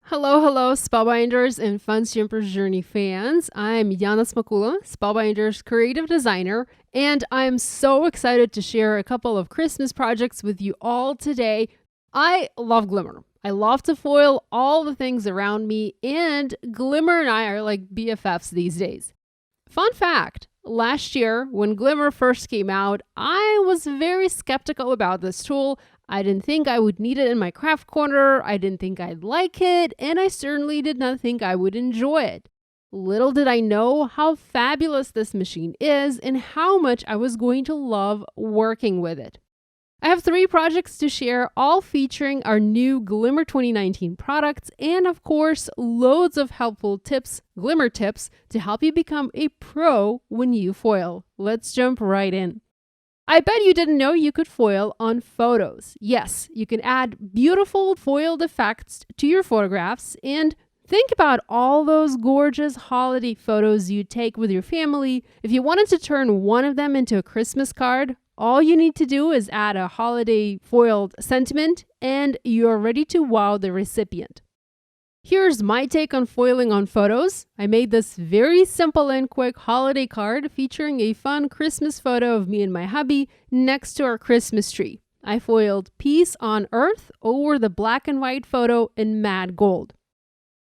Hello, Spellbinders and Fun Jumpers Journey fans. I'm Yana Smakula, Spellbinders creative designer, and I'm so excited to share a couple of Christmas projects with you all today. I love Glimmer. I love to foil all the things around me, and Glimmer and I are like BFFs these days. Fun fact, last year when Glimmer first came out, I was very skeptical about this tool. I didn't think I would need it in my craft corner, I didn't think I'd like it, and I certainly did not think I would enjoy it. Little did I know how fabulous this machine is and how much I was going to love working with it. I have 3 projects to share, all featuring our new Glimmer 2019 products, and of course, loads of helpful tips, Glimmer tips, to help you become a pro when you foil. Let's jump right in. I bet you didn't know you could foil on photos. Yes, you can add beautiful foiled effects to your photographs, and think about all those gorgeous holiday photos you take with your family. If you wanted to turn one of them into a Christmas card, all you need to do is add a holiday foiled sentiment and you're ready to wow the recipient. Here's my take on foiling on photos. I made this very simple and quick holiday card featuring a fun Christmas photo of me and my hubby next to our Christmas tree. I foiled Peace on Earth over the black and white photo in matte gold.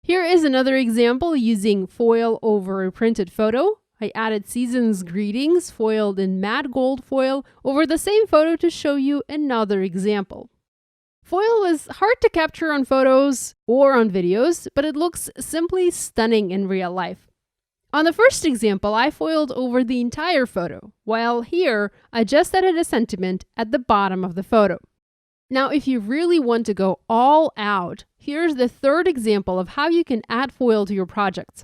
Here is another example using foil over a printed photo. I added Season's Greetings foiled in matte gold foil over the same photo to show you another example. Foil is hard to capture on photos or on videos, but it looks simply stunning in real life. On the first example, I foiled over the entire photo, while here, I just added a sentiment at the bottom of the photo. Now, if you really want to go all out, here's the third example of how you can add foil to your projects.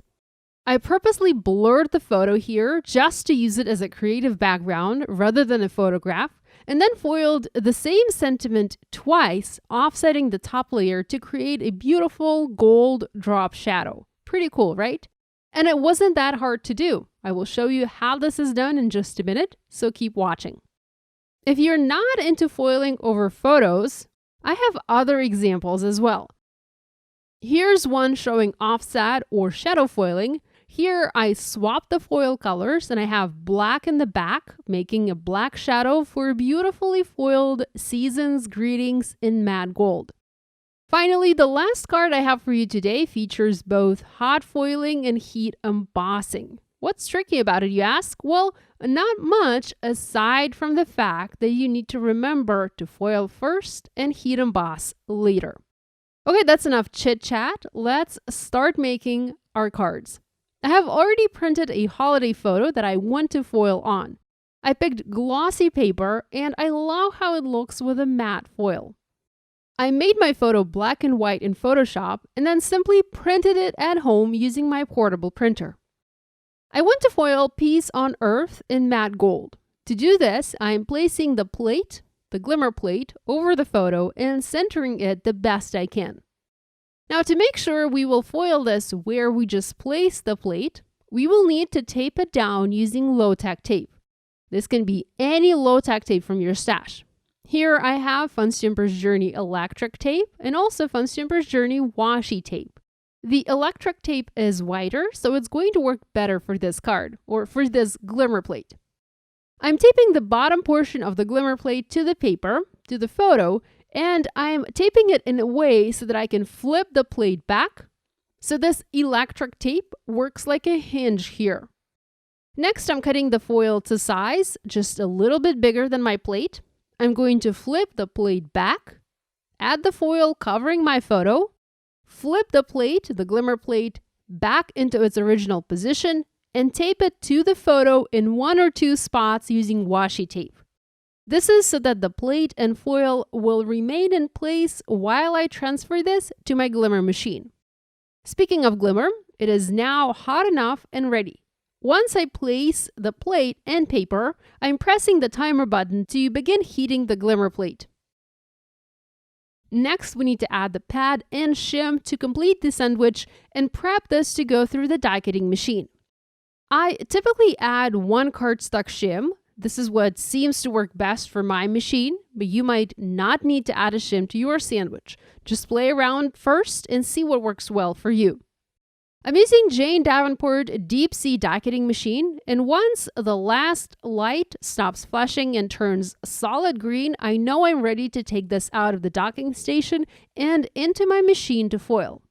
I purposely blurred the photo here just to use it as a creative background rather than a photograph, and then foiled the same sentiment twice, offsetting the top layer to create a beautiful gold drop shadow. Pretty cool, right? And it wasn't that hard to do. I will show you how this is done in just a minute, so keep watching. If you're not into foiling over photos, I have other examples as well. Here's one showing offset or shadow foiling. Here, I swapped the foil colors and I have black in the back, making a black shadow for beautifully foiled Season's Greetings in matte gold. Finally, the last card I have for you today features both hot foiling and heat embossing. What's tricky about it, you ask? Well, not much aside from the fact that you need to remember to foil first and heat emboss later. Okay, that's enough chit-chat. Let's start making our cards. I have already printed a holiday photo that I want to foil on. I picked glossy paper and I love how it looks with a matte foil. I made my photo black and white in Photoshop and then simply printed it at home using my portable printer. I want to foil Peace on Earth in matte gold. To do this, I am placing the plate, the Glimmer plate, over the photo and centering it the best I can. Now, to make sure we will foil this where we just placed the plate, we will need to tape it down using low-tack tape. This can be any low-tack tape from your stash. Here I have Fun Jumpers Journey electric tape and also Fun Jumpers Journey washi tape. The electric tape is wider, so it's going to work better for this card, or for this Glimmer plate. I'm taping the bottom portion of the Glimmer plate to the paper, to the photo, and I'm taping it in a way so that I can flip the plate back. So this electric tape works like a hinge here. Next, I'm cutting the foil to size, just a little bit bigger than my plate. I'm going to flip the plate back, add the foil covering my photo, flip the plate, the Glimmer plate, back into its original position, and tape it to the photo in 1 or 2 spots using washi tape. This is so that the plate and foil will remain in place while I transfer this to my Glimmer machine. Speaking of Glimmer, it is now hot enough and ready. Once I place the plate and paper, I'm pressing the timer button to begin heating the Glimmer plate. Next, we need to add the pad and shim to complete the sandwich and prep this to go through the die cutting machine. I typically add 1 cardstock shim. This is what seems to work best for my machine, but you might not need to add a shim to your sandwich. Just play around first and see what works well for you. I'm using Jane Davenport Deep Sea Die Cutting machine, and once the last light stops flashing and turns solid green, I know I'm ready to take this out of the docking station and into my machine to foil.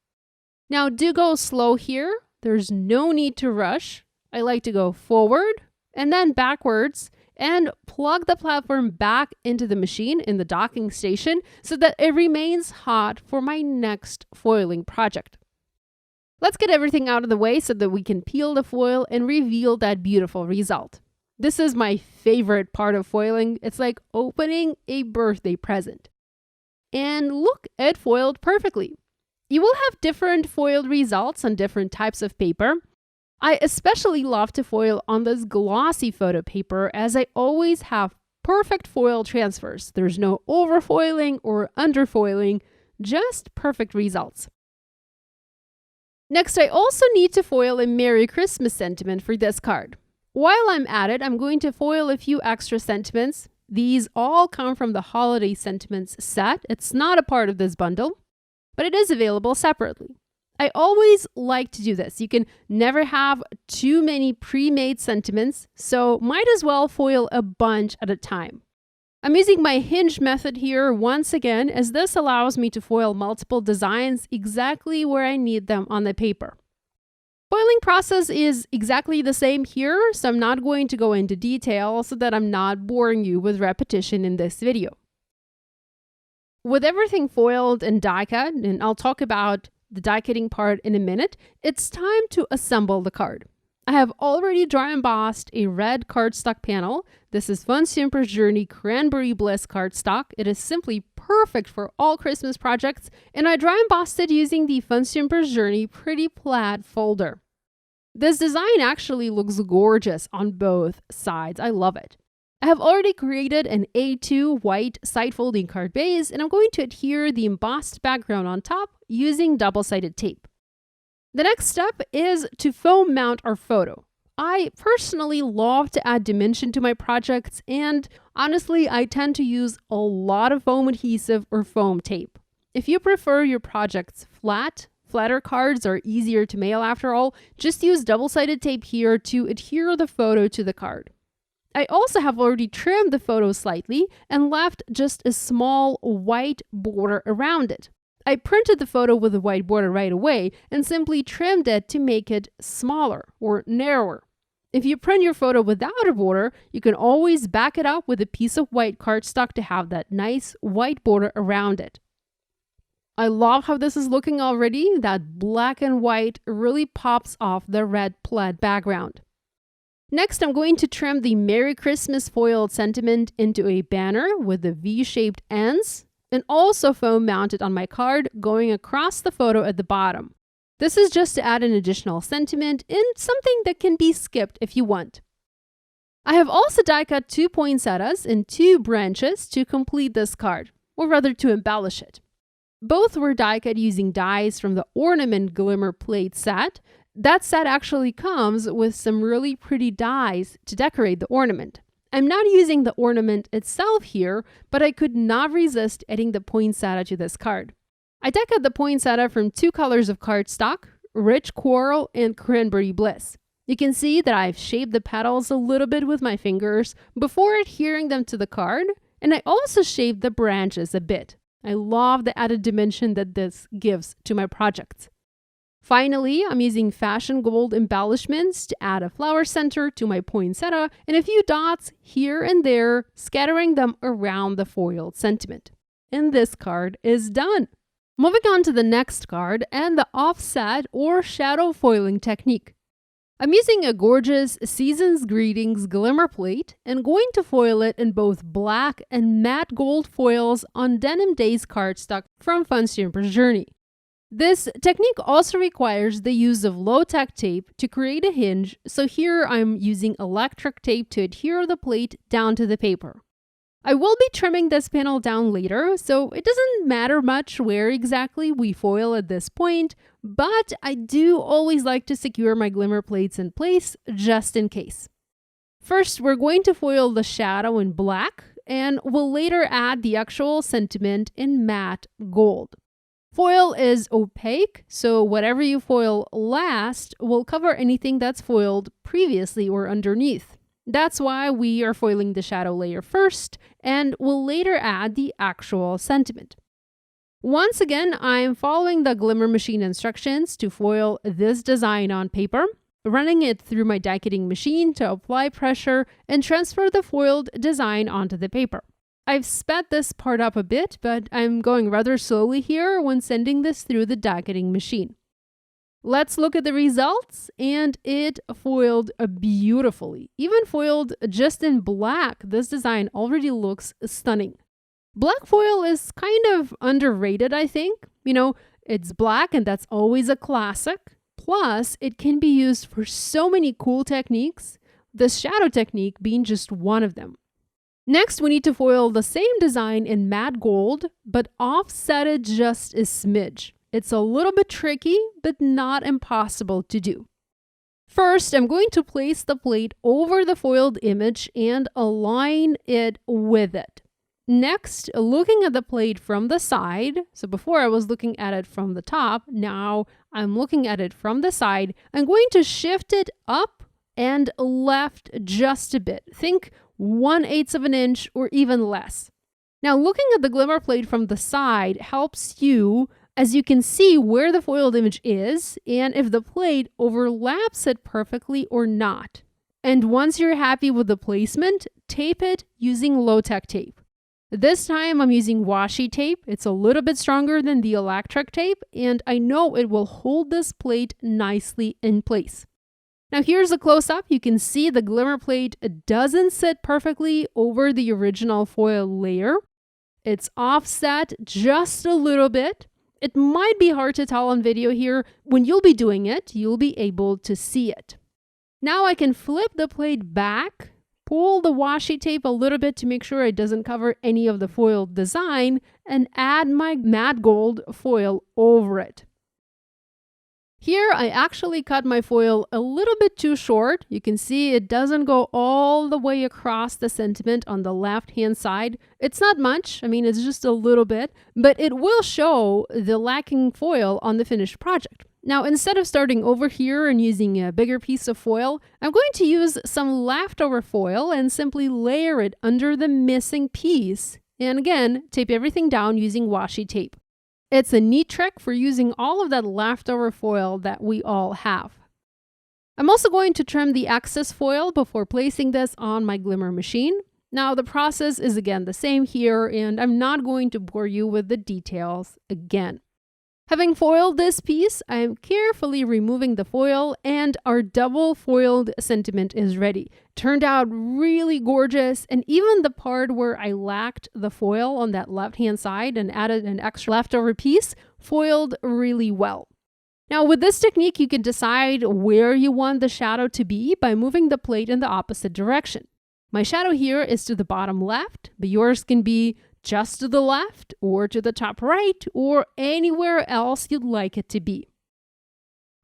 Now do go slow here. There's no need to rush. I like to go forward and then backwards and plug the platform back into the machine in the docking station so that it remains hot for my next foiling project. Let's get everything out of the way so that we can peel the foil and reveal that beautiful result. This is my favorite part of foiling. It's like opening a birthday present. And look, it foiled perfectly. You will have different foiled results on different types of paper. I especially love to foil on this glossy photo paper as I always have perfect foil transfers. There's no overfoiling or underfoiling, just perfect results. Next, I also need to foil a Merry Christmas sentiment for this card. While I'm at it, I'm going to foil a few extra sentiments. These all come from the Holiday Sentiments set. It's not a part of this bundle, but it is available separately. I always like to do this. You can never have too many pre-made sentiments, so might as well foil a bunch at a time. I'm using my hinge method here once again, as this allows me to foil multiple designs exactly where I need them on the paper. Foiling process is exactly the same here, so I'm not going to go into detail so that I'm not boring you with repetition in this video. With everything foiled and die cut, and I'll talk about the die cutting part in a minute, it's time to assemble the card. I have already dry embossed a red cardstock panel. This is Fun Simper's Journey Cranberry Bliss cardstock. It is simply perfect for all Christmas projects, and I dry embossed it using the Fun Simper's Journey Pretty Plaid folder. This design actually looks gorgeous on both sides. I love it. I have already created an A2 white side folding card base, and I'm going to adhere the embossed background on top using double-sided tape. The next step is to foam mount our photo. I personally love to add dimension to my projects, and honestly, I tend to use a lot of foam adhesive or foam tape. If you prefer your projects flatter cards are easier to mail after all, just use double-sided tape here to adhere the photo to the card. I also have already trimmed the photo slightly and left just a small white border around it. I printed the photo with a white border right away and simply trimmed it to make it smaller or narrower. If you print your photo without a border, you can always back it up with a piece of white cardstock to have that nice white border around it. I love how this is looking already. That black and white really pops off the red plaid background. Next, I'm going to trim the Merry Christmas foiled sentiment into a banner with the V-shaped ends, and also foam mount it on my card going across the photo at the bottom. This is just to add an additional sentiment and something that can be skipped if you want. I have also die cut 2 poinsettias and 2 branches to complete this card, or rather to embellish it. Both were die cut using dies from the Ornament Glimmer plate set. That set actually comes with some really pretty dies to decorate the ornament. I'm not using the ornament itself here, but I could not resist adding the poinsettia to this card. I die cut the poinsettia from 2 colors of cardstock, Rich Coral and Cranberry Bliss. You can see that I've shaped the petals a little bit with my fingers before adhering them to the card, and I also shaped the branches a bit. I love the added dimension that this gives to my projects. Finally, I'm using fashion gold embellishments to add a flower center to my poinsettia and a few dots here and there, scattering them around the foiled sentiment. And this card is done. Moving on to the next card and the offset or shadow foiling technique. I'm using a gorgeous Season's Greetings Glimmer plate and going to foil it in both black and matte gold foils on Denim Days cardstock from Fun Simper's Journey. This technique also requires the use of low-tech tape to create a hinge, so here I'm using electric tape to adhere the plate down to the paper. I will be trimming this panel down later, so it doesn't matter much where exactly we foil at this point, but I do always like to secure my glimmer plates in place just in case. First, we're going to foil the shadow in black, and we'll later add the actual sentiment in matte gold. Foil is opaque, so whatever you foil last will cover anything that's foiled previously or underneath. That's why we are foiling the shadow layer first, and we'll later add the actual sentiment. Once again, I'm following the Glimmer machine instructions to foil this design on paper, running it through my die cutting machine to apply pressure and transfer the foiled design onto the paper. I've sped this part up a bit, but I'm going rather slowly here when sending this through the die cutting machine. Let's look at the results, and it foiled beautifully. Even foiled just in black, this design already looks stunning. Black foil is kind of underrated, I think. It's black and that's always a classic. Plus, it can be used for so many cool techniques, the shadow technique being just one of them. Next, we need to foil the same design in matte gold, but offset it just a smidge. It's a little bit tricky, but not impossible to do. First, I'm going to place the plate over the foiled image and align it with it. Next, looking at the plate from the side, so before I was looking at it from the top, now I'm looking at it from the side, I'm going to shift it up and left just a bit. Think 1/8 of an inch or even less. Now, looking at the glimmer plate from the side helps you, as you can see where the foiled image is and if the plate overlaps it perfectly or not. And once you're happy with the placement, tape it using low-tech tape. This time I'm using washi tape. It's a little bit stronger than the electric tape, and I know it will hold this plate nicely in place. Now here's a close-up. You can see the glimmer plate doesn't sit perfectly over the original foil layer. It's offset just a little bit. It might be hard to tell on video here. When you'll be doing it, you'll be able to see it. Now I can flip the plate back, pull the washi tape a little bit to make sure it doesn't cover any of the foiled design, and add my matte gold foil over it. Here, I actually cut my foil a little bit too short. You can see it doesn't go all the way across the sentiment on the left-hand side. It's not much, it's just a little bit, but it will show the lacking foil on the finished project. Now, instead of starting over here and using a bigger piece of foil, I'm going to use some leftover foil and simply layer it under the missing piece. And again, tape everything down using washi tape. It's a neat trick for using all of that leftover foil that we all have. I'm also going to trim the excess foil before placing this on my Glimmer machine. Now, the process is again the same here, and I'm not going to bore you with the details again. Having foiled this piece, I am carefully removing the foil, and our double foiled sentiment is ready. Turned out really gorgeous, and even the part where I lacked the foil on that left-hand side and added an extra leftover piece foiled really well. Now, with this technique, you can decide where you want the shadow to be by moving the plate in the opposite direction. My shadow here is to the bottom left, but yours can be just to the left or to the top right or anywhere else you'd like it to be.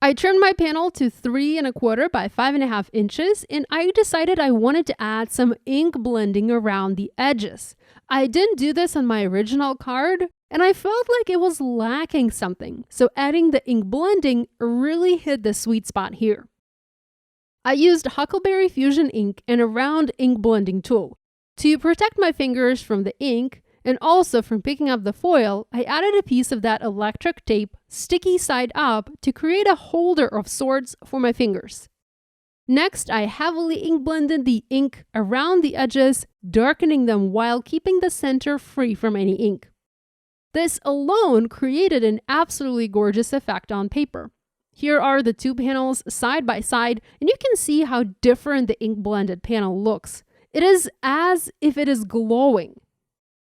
I trimmed my panel to 3 1/4 by 5.5 inches, and I decided I wanted to add some ink blending around the edges. I didn't do this on my original card, and I felt like it was lacking something, so adding the ink blending really hit the sweet spot here. I used Huckleberry Fusion ink and a round ink blending tool. To protect my fingers from the ink, and also from picking up the foil, I added a piece of that electric tape, sticky side up, to create a holder of sorts for my fingers. Next, I heavily ink blended the ink around the edges, darkening them while keeping the center free from any ink. This alone created an absolutely gorgeous effect on paper. Here are the two panels side by side, and you can see how different the ink blended panel looks. It is as if it is glowing.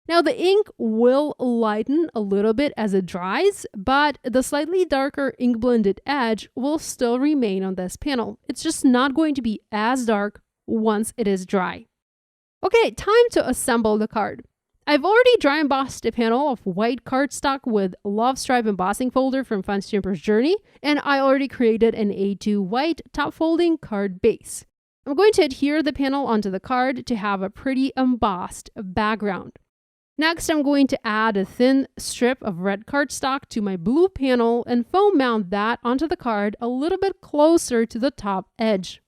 Now, the ink will lighten a little bit as it dries, but the slightly darker ink blended edge will still remain on this panel. It's just not going to be as dark once it is dry. Okay, time to assemble the card. I've already dry embossed a panel of white cardstock with Love Stripe embossing folder from Fun Stamper's Journey, and I already created an A2 white top folding card base. I'm going to adhere the panel onto the card to have a pretty embossed background. Next, I'm going to add a thin strip of red cardstock to my blue panel and foam mount that onto the card a little bit closer to the top edge.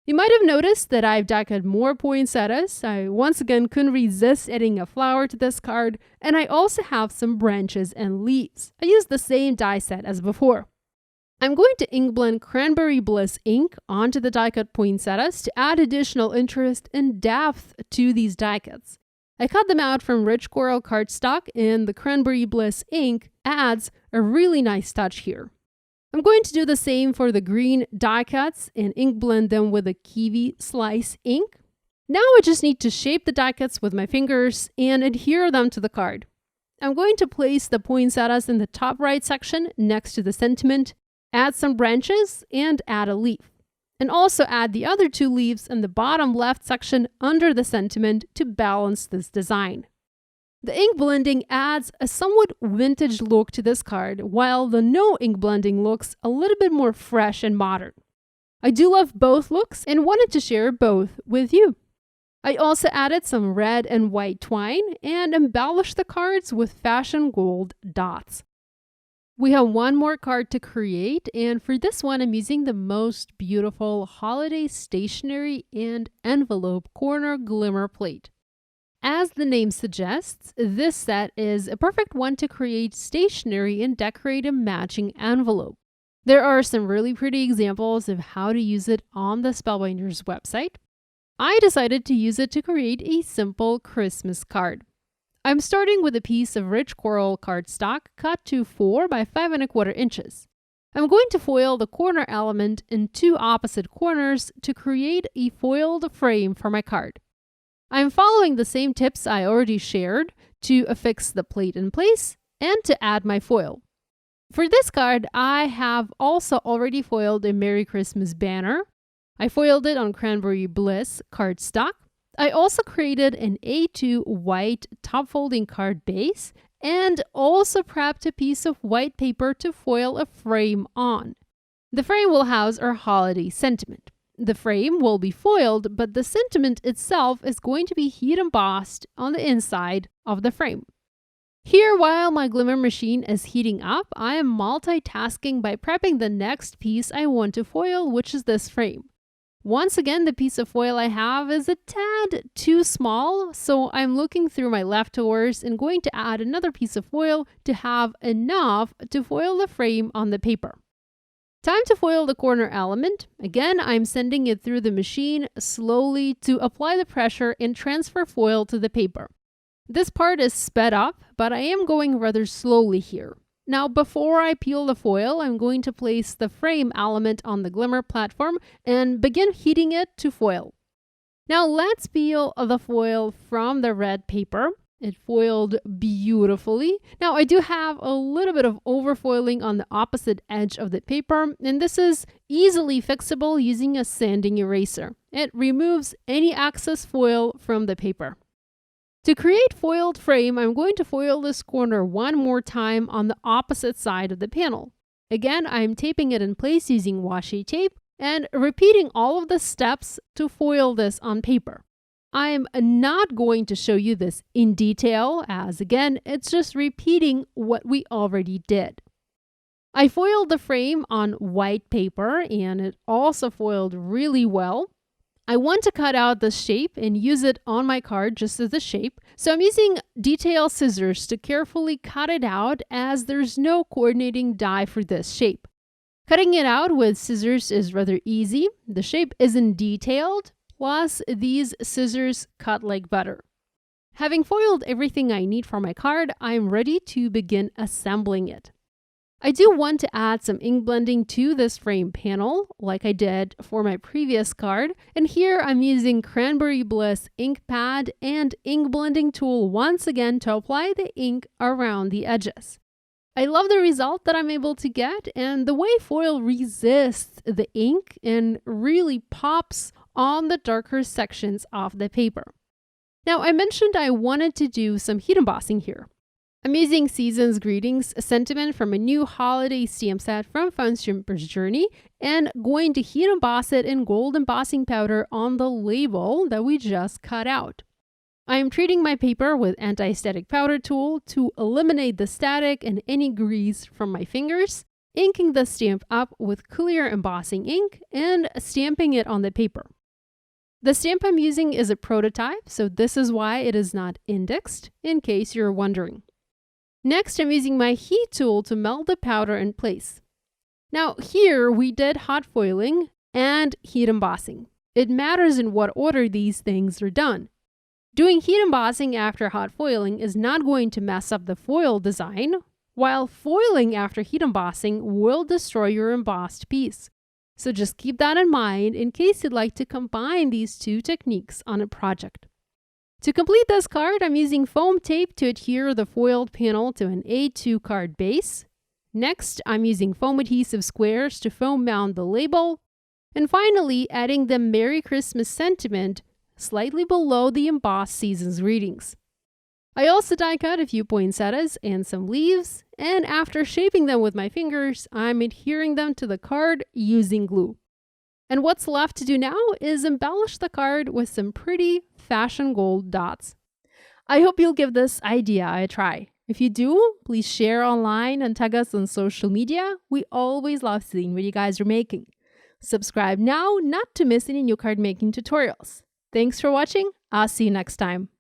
You might have noticed that I've die cut more poinsettias. I once again couldn't resist adding a flower to this card, and I also have some branches and leaves. I used the same die set as before. I'm going to ink blend Cranberry Bliss ink onto the die cut poinsettias to add additional interest and depth to these die cuts. I cut them out from rich coral cardstock, and the Cranberry Bliss ink adds a really nice touch here. I'm going to do the same for the green die cuts and ink blend them with a kiwi slice ink. Now I just need to shape the die cuts with my fingers and adhere them to the card. I'm going to place the poinsettias in the top right section next to the sentiment, add some branches, and add a leaf. And also add the other two leaves in the bottom left section under the sentiment to balance this design. The ink blending adds a somewhat vintage look to this card, while the no ink blending looks a little bit more fresh and modern. I do love both looks and wanted to share both with you. I also added some red and white twine and embellished the cards with fashion gold dots. We have one more card to create, and for this one I'm using the most beautiful holiday stationery and envelope corner glimmer plate. As the name suggests, this set is a perfect one to create stationery and decorate a matching envelope. There are some really pretty examples of how to use it on the Spellbinders website. I decided to use it to create a simple Christmas card. I'm starting with a piece of rich coral cardstock cut to 4 by 5 1/4 inches. I'm going to foil the corner element in 2 opposite corners to create a foiled frame for my card. I'm following the same tips I already shared to affix the plate in place and to add my foil. For this card, I have also already foiled a Merry Christmas banner. I foiled it on Cranberry Bliss cardstock. I also created an A2 white top folding card base and also prepped a piece of white paper to foil a frame on. The frame will house our holiday sentiment. The frame will be foiled, but the sentiment itself is going to be heat embossed on the inside of the frame. Here, while my Glimmer machine is heating up, I am multitasking by prepping the next piece I want to foil, which is this frame. Once again, the piece of foil I have is a tad too small, so I'm looking through my leftovers and going to add another piece of foil to have enough to foil the frame on the paper. Time to foil the corner element. Again, I'm sending it through the machine slowly to apply the pressure and transfer foil to the paper. This part is sped up, but I am going rather slowly here. Now, before I peel the foil, I'm going to place the frame element on the Glimmer platform and begin heating it to foil. Now, let's peel the foil from the red paper. It foiled beautifully. Now, I do have a little bit of overfoiling on the opposite edge of the paper, and this is easily fixable using a sanding eraser. It removes any excess foil from the paper. To create foiled frame, I'm going to foil this corner one more time on the opposite side of the panel. Again, I'm taping it in place using washi tape and repeating all of the steps to foil this on paper. I'm not going to show you this in detail, as again, it's just repeating what we already did. I foiled the frame on white paper and it also foiled really well. I want to cut out the shape and use it on my card just as a shape, so I'm using detail scissors to carefully cut it out as there's no coordinating die for this shape. Cutting it out with scissors is rather easy. The shape isn't detailed. Plus, these scissors cut like butter. Having foiled everything I need for my card, I'm ready to begin assembling it. I do want to add some ink blending to this frame panel, like I did for my previous card, and here I'm using Cranberry Bliss ink pad and ink blending tool once again to apply the ink around the edges. I love the result that I'm able to get, and the way foil resists the ink and really pops on the darker sections of the paper. Now, I mentioned I wanted to do some heat embossing here. I'm using Season's Greetings, a sentiment from a new holiday stamp set from Fun Shrimper's Journey, and going to heat emboss it in gold embossing powder on the label that we just cut out. I am treating my paper with anti-static powder tool to eliminate the static and any grease from my fingers, inking the stamp up with clear embossing ink, and stamping it on the paper. The stamp I'm using is a prototype, so this is why it is not indexed, in case you're wondering. Next, I'm using my heat tool to melt the powder in place. Now here we did hot foiling and heat embossing. It matters in what order these things are done. Doing heat embossing after hot foiling is not going to mess up the foil design, while foiling after heat embossing will destroy your embossed piece. So just keep that in mind in case you'd like to combine these two techniques on a project. To complete this card, I'm using foam tape to adhere the foiled panel to an A2 card base. Next, I'm using foam adhesive squares to foam mount the label. And finally, adding the Merry Christmas sentiment slightly below the embossed Season's Greetings. I also die cut a few poinsettias and some leaves, and after shaping them with my fingers, I'm adhering them to the card using glue. And what's left to do now is embellish the card with some pretty fashion gold dots. I hope you'll give this idea a try. If you do, please share online and tag us on social media. We always love seeing what you guys are making. Subscribe now not to miss any new card making tutorials. Thanks for watching. I'll see you next time.